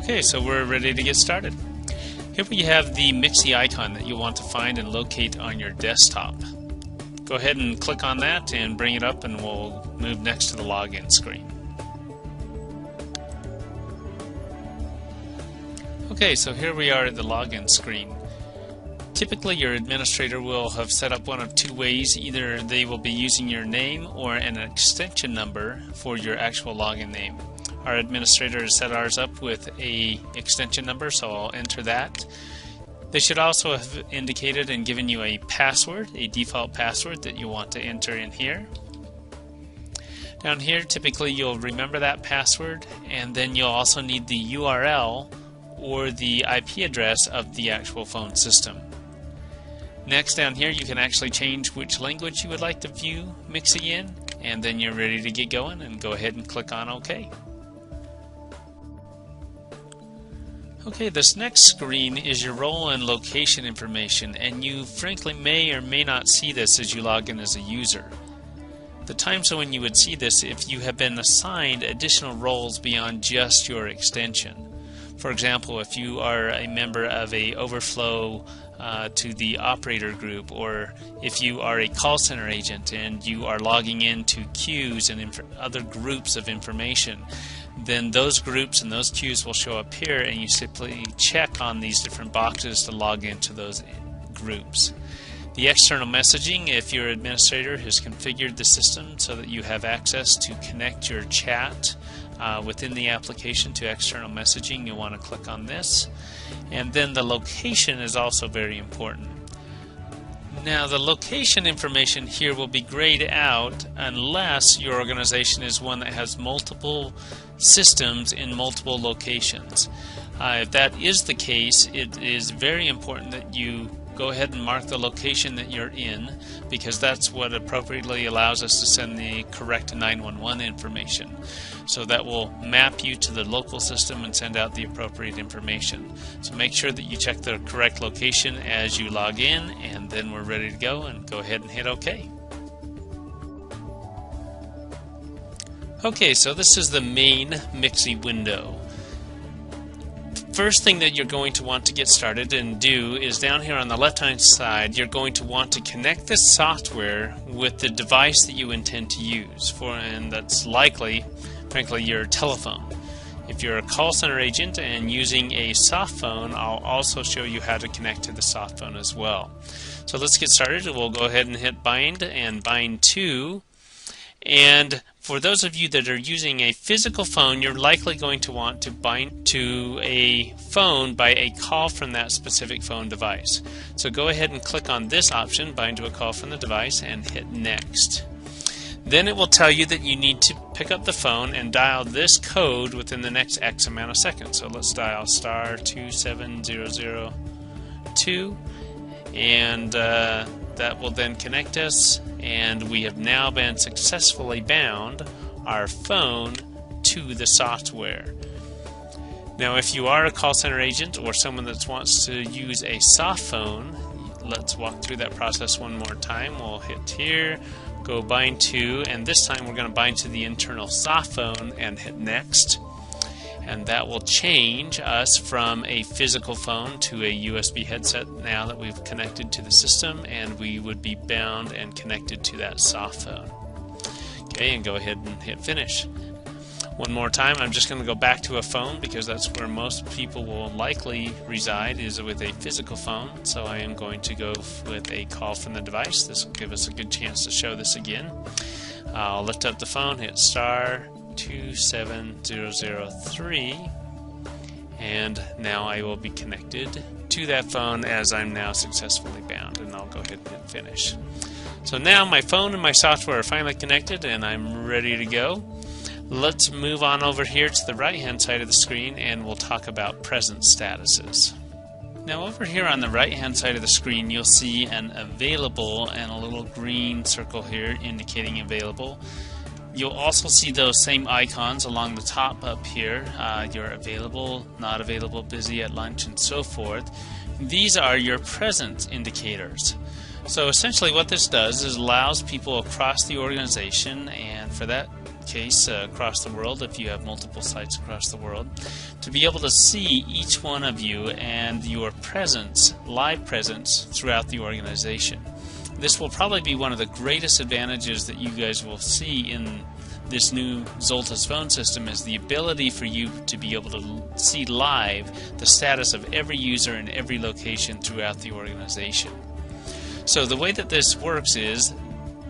Okay, so we're ready to get started. Here we have the MXIE icon that you want to find and locate on your desktop. Go ahead and click on that and bring it up, and we'll move next to the login screen. Okay, so here we are at the login screen. Typically your administrator will have set up one of two ways. Either they will be using your name or an extension number for your actual login name. Our administrator has set ours up with a extension number, so I'll enter that. They should also have indicated and given you a password, a default password that you want to enter in here. Down here, typically you'll remember that password, and then you'll also need the URL or the IP address of the actual phone system. Next, down here you can actually change which language you would like to view MXIE in, and then you're ready to get going, and go ahead and click on OK. Okay, this next screen is your role and location information, and you frankly may or may not see this as you log in as a user. The times when you would see this if you have been assigned additional roles beyond just your extension. For example, if you are a member of a overflow to the operator group, or if you are a call center agent and you are logging into queues and other groups of information, then those groups and those queues will show up here, and you simply check on these different boxes to log into those groups. The external messaging, if your administrator has configured the system so that you have access to connect your chat within the application to external messaging, you'll want to click on this. And then the location is also very important. Now, the location information here will be grayed out unless your organization is one that has multiple systems in multiple locations. If that is the case, it is very important that you go ahead and mark the location that you're in, because that's what appropriately allows us to send the correct 911 information. So that will map you to the local system and send out the appropriate information. So make sure that you check the correct location as you log in, and then we're ready to go, and go ahead and hit OK. Okay, so this is the main MXIE window. First thing that you're going to want to get started and do is down here on the left hand side, you're going to want to connect this software with the device that you intend to use, and that's likely, frankly, your telephone. If you're a call center agent and using a soft phone, I'll also show you how to connect to the soft phone as well. So let's get started. We'll go ahead and hit bind and bind to. And for those of you that are using a physical phone, you're likely going to want to bind to a phone by a call from that specific phone device. So go ahead and click on this option, bind to a call from the device, and hit next. Then it will tell you that you need to pick up the phone and dial this code within the next X amount of seconds. So let's dial star 27002, and that will then connect us, and we have now been successfully bound our phone to the software. Now, if you are a call center agent or someone that wants to use a soft phone, let's walk through that process one more time. We'll hit here, go bind to, and this time we're going to bind to the internal soft phone and hit next. And that will change us from a physical phone to a USB headset now that we've connected to the system, and we would be bound and connected to that soft phone. Okay, and go ahead and hit finish. One more time, I'm just going to go back to a phone because that's where most people will likely reside, is with a physical phone. So I am going to go with a call from the device. This will give us a good chance to show this again. I'll lift up the phone, hit star 27003, and now I will be connected to that phone as I'm now successfully bound, and I'll go ahead and hit finish. So now my phone and my software are finally connected, and I'm ready to go. Let's move on over here to the right hand side of the screen, and we'll talk about present statuses. Now over here on the right hand side of the screen, you'll see an available and a little green circle here indicating available. You'll also see those same icons along the top up here. You're available, not available, busy, at lunch, and so forth. These are your present indicators. So essentially what this does is allows people across the organization, and for that case across the world, if you have multiple sites across the world, to be able to see each one of you and your presence, live presence throughout the organization. This will probably be one of the greatest advantages that you guys will see in this new Zultys phone system, is the ability for you to be able to see live the status of every user in every location throughout the organization. So the way that this works is,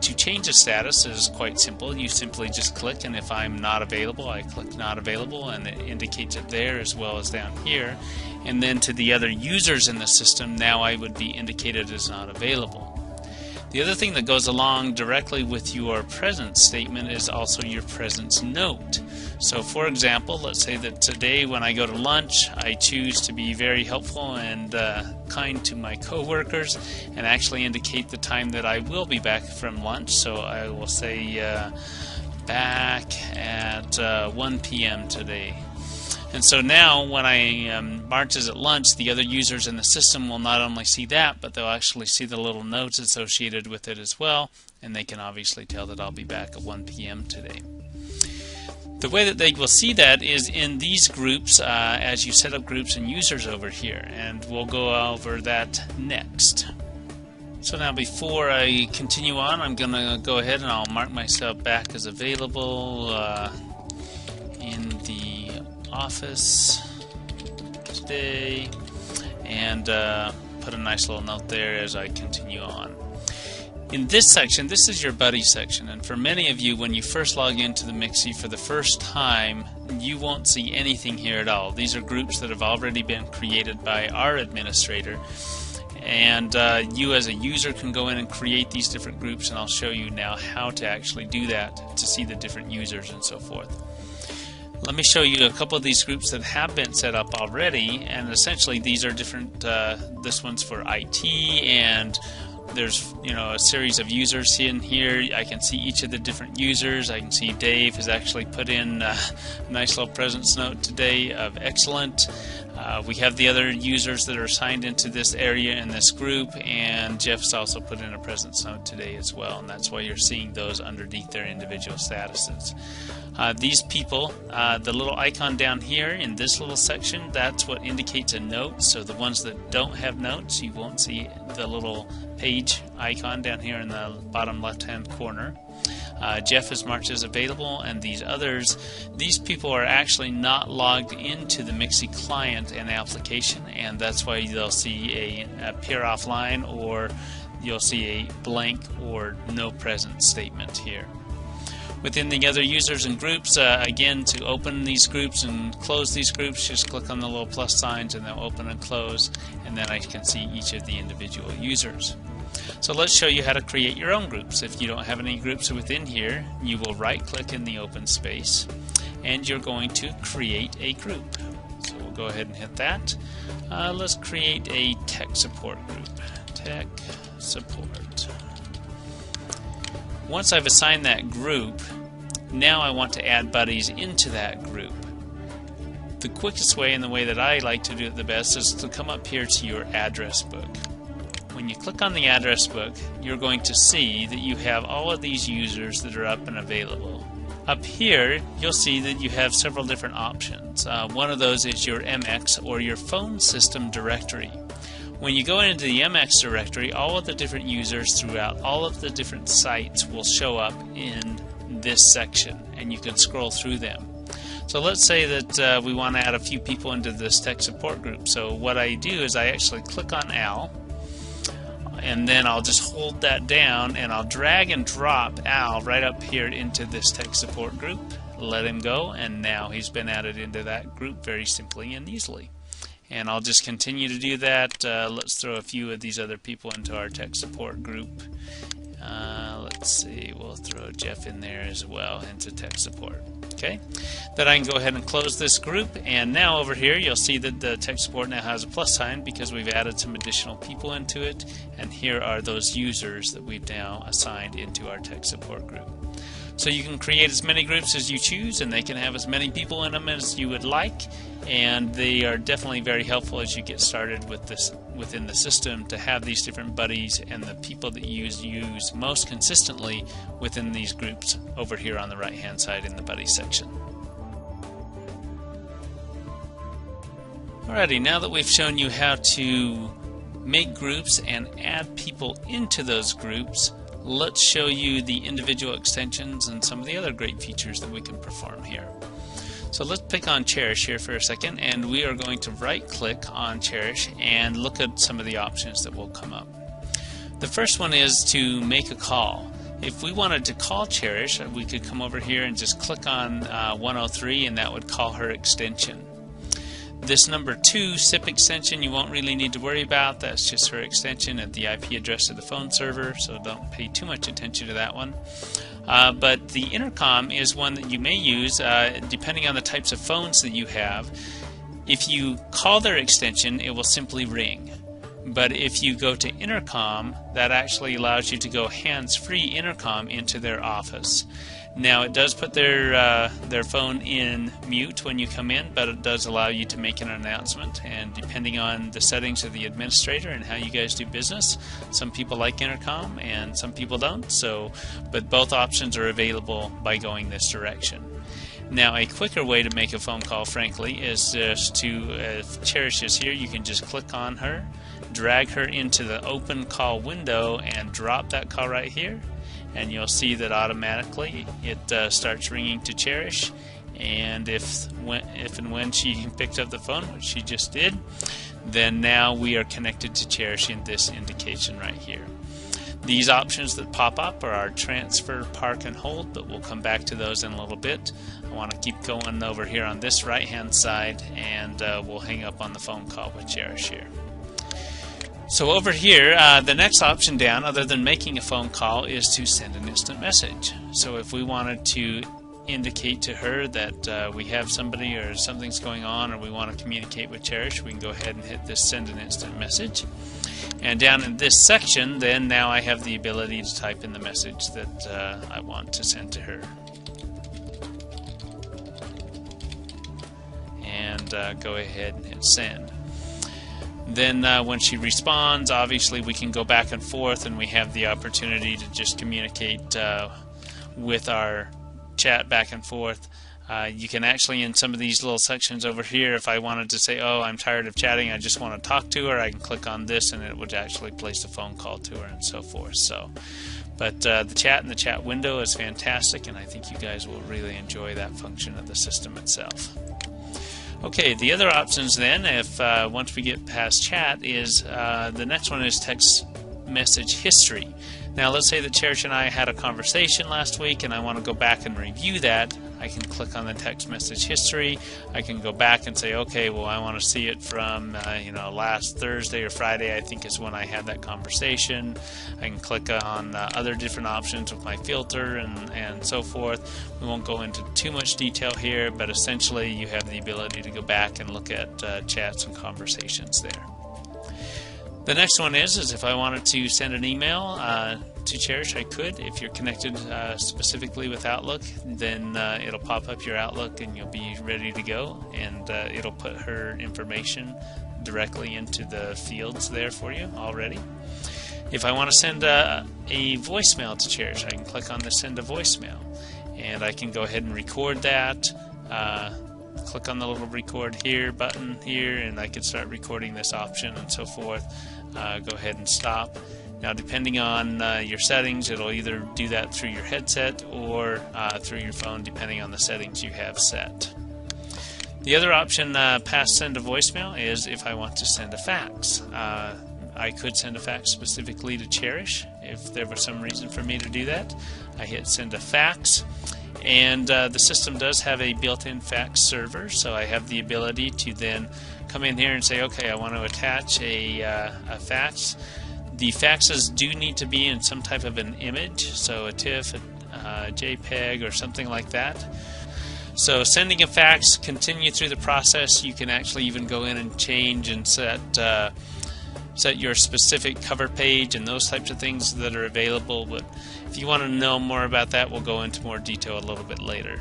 to change a status is quite simple. You simply just click, and if I'm not available, I click not available, and it indicates it there as well as down here. And then to the other users in the system, now I would be indicated as not available. The other thing that goes along directly with your presence statement is also your presence note. So for example, let's say that today when I go to lunch, I choose to be very helpful and kind to my coworkers and actually indicate the time that I will be back from lunch. So I will say back at 1 p.m. today. And so now when I mark as at lunch, the other users in the system will not only see that, but they'll actually see the little notes associated with it as well, and they can obviously tell that I'll be back at 1 p.m. today. The way that they will see that is in these groups as you set up groups and users over here, and we'll go over that next. So now before I continue on, I'm going to go ahead and I'll mark myself back as available in the office today, and put a nice little note there as I continue on. In this section, this is your buddy section, and for many of you, when you first log into the MXIE for the first time, you won't see anything here at all. These are groups that have already been created by our administrator, and you as a user can go in and create these different groups, and I'll show you now how to actually do that to see the different users and so forth. Let me show you a couple of these groups that have been set up already, and essentially these are different, this one's for IT, and there's a series of users in here. I can see each of the different users. I can see Dave has actually put in a nice little presence note today of excellent. We have the other users that are assigned into this area in this group, and Jeff's also put in a presence note today as well, and that's why you're seeing those underneath their individual statuses. These people, the little icon down here in this little section, that's what indicates a note. So the ones that don't have notes, you won't see the little page icon down here in the bottom left hand corner. Jeff is marked as available, and these others, these people are actually not logged into the MXIE client and application, and that's why they'll see a appear offline, or you'll see a blank or no presence statement here. Within the other users and groups, again, to open these groups and close these groups, just click on the little plus signs and they'll open and close, and then I can see each of the individual users. So let's show you how to create your own groups. If you don't have any groups within here, you will right click in the open space and you're going to create a group. So we'll go ahead and hit that. Let's create a tech support group. Tech support. Once I've assigned that group, now I want to add buddies into that group. The quickest way, and the way that I like to do it the best, is to come up here to your address book. When you click on the address book, you're going to see that you have all of these users that are up and available. Up here, you'll see that you have several different options. One of those is your MX, or your phone system directory. When you go into the MX directory, all of the different users throughout all of the different sites will show up in this section, and you can scroll through them. So let's say that we want to add a few people into this tech support group. So what I do is I actually click on Al, and then I'll just hold that down and I'll drag and drop Al right up here into this tech support group, let him go, and now he's been added into that group very simply and easily. And I'll just continue to do that. Let's throw a few of these other people into our tech support group. Let's see, we'll throw Jeff in there as well into tech support. Okay, then I can go ahead and close this group, and now over here you'll see that the tech support now has a plus sign because we've added some additional people into it, and here are those users that we've now assigned into our tech support group. So you can create as many groups as you choose, and they can have as many people in them as you would like, and they are definitely very helpful as you get started with this within the system, to have these different buddies and the people that you use most consistently within these groups over here on the right hand side in the buddy section. Alrighty, now that we've shown you how to make groups and add people into those groups, let's show you the individual extensions and some of the other great features that we can perform here. So let's pick on Cherish here for a second, and we are going to right click on Cherish and look at some of the options that will come up. The first one is to make a call. If we wanted to call Cherish, we could come over here and just click on 103, and that would call her extension. This number 2 SIP extension you won't really need to worry about. That's just her extension at the IP address of the phone server, so don't pay too much attention to that one. But the intercom is one that you may use depending on the types of phones that you have. If you call their extension, it will simply ring. But if you go to intercom, that actually allows you to go hands-free intercom into their office. Now, it does put their phone in mute when you come in, but it does allow you to make an announcement, and depending on the settings of the administrator and how you guys do business, some people like intercom and some people don't, but both options are available by going this direction. Now, a quicker way to make a phone call, frankly, is just to, if Cherish is here, you can just click on her, drag her into the open call window, and drop that call right here. And you'll see that automatically it starts ringing to Cherish, and if and when she picked up the phone, which she just did, then now we are connected to Cherish in this indication right here. These options that pop up are our transfer, park, and hold, but we'll come back to those in a little bit. I want to keep going over here on this right hand side, and we'll hang up on the phone call with Cherish here. So over here, the next option down, other than making a phone call, is to send an instant message. So if we wanted to indicate to her that we have somebody or something's going on, or we want to communicate with Cherish, we can go ahead and hit this send an instant message. And down in this section, then now I have the ability to type in the message that I want to send to her. And go ahead and hit send. Then when she responds, obviously we can go back and forth, and we have the opportunity to just communicate with our chat back and forth. You can actually, in some of these little sections over here, if I wanted to say, oh, I'm tired of chatting, I just want to talk to her, I can click on this and it would actually place a phone call to her and so forth. But the chat in the chat window is fantastic, and I think you guys will really enjoy that function of the system itself. Okay, the other options then, if once we get past chat, is the next one is text message history. Now let's say that Cherish and I had a conversation last week and I want to go back and review that. I can click on the text message history. I can go back and say, okay, well, I want to see it from last Thursday or Friday, I think is when I had that conversation. I can click on other different options with my filter and so forth. We won't go into too much detail here, but essentially you have the ability to go back and look at chats and conversations there. The next one is if I wanted to send an email to Cherish, I could. If you're connected specifically with Outlook, then it'll pop up your Outlook and you'll be ready to go, and it'll put her information directly into the fields there for you already. If I want to send a voicemail to Cherish, I can click on the send a voicemail, and I can go ahead and record that. Click on the little record here button here, and I can start recording this option and so forth. Go ahead and stop. Now, depending on your settings, it'll either do that through your headset or through your phone, depending on the settings you have set. The other option past send a voicemail is if I want to send a fax. I could send a fax specifically to Cherish if there was some reason for me to do that. I hit send a fax. And the system does have a built-in fax server, so I have the ability to then come in here and say, okay, I want to attach a fax. The faxes do need to be in some type of an image, so a TIFF, a JPEG, or something like that. So sending a fax, continue through the process. You can actually even go in and change and set set your specific cover page and those types of things that are available. But if you want to know more about that, we'll go into more detail a little bit later.